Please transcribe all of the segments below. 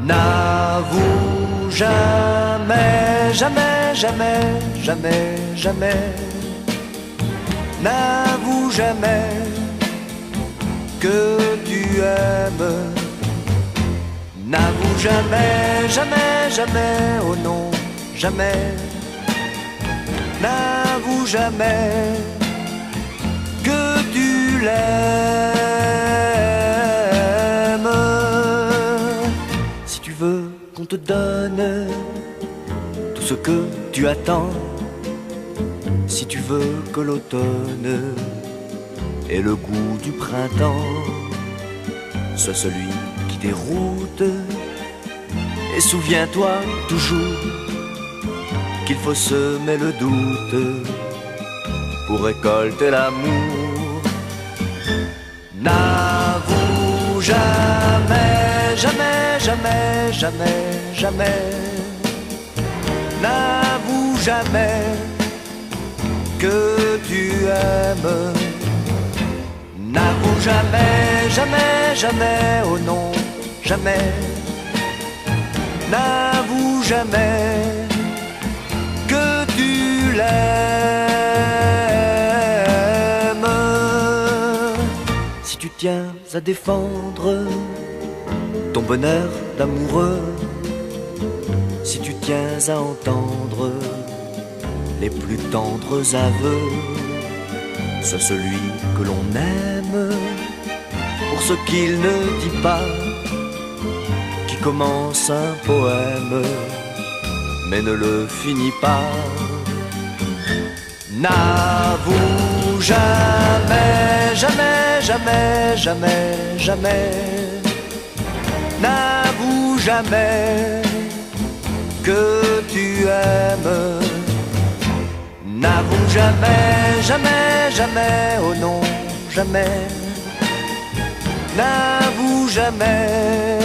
N'avoue jamais, jamais, jamais, jamais, jamais. N'avoue jamais que tu aimes. N'avoue jamais, jamais, jamais, oh non, jamais. N'avoue jamais que tu l'aimes. Si tu veux qu'on te donne tout ce que tu attends, si tu veux que l'automne ait le goût du printemps, sois celui qui déroute. Et souviens-toi toujours qu'il faut semer le doute pour récolter l'amour. N'avoue jamais, jamais, jamais, jamais, jamais. N'avoue jamais que tu aimes. N'avoue jamais, jamais, jamais, oh non, jamais. N'avoue jamais que tu l'aimes. Si tu tiens à défendre ton bonheur d'amoureux, si tu tiens à entendre les plus tendres aveux, sois celui que l'on aime pour ce qu'il ne dit pas, qui commence un poème mais ne le finit pas. N'avoue jamais, jamais, jamais, jamais, jamais. N'avoue jamais que tu aimes. N'avoue jamais, jamais, jamais, oh non, jamais. N'avoue jamais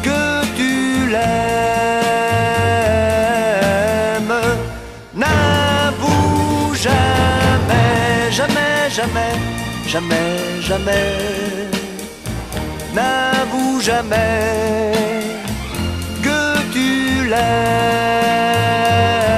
que tu l'aimes. N'avoue jamais, jamais, jamais, jamais, jamais. N'avoue jamais que tu l'aimes.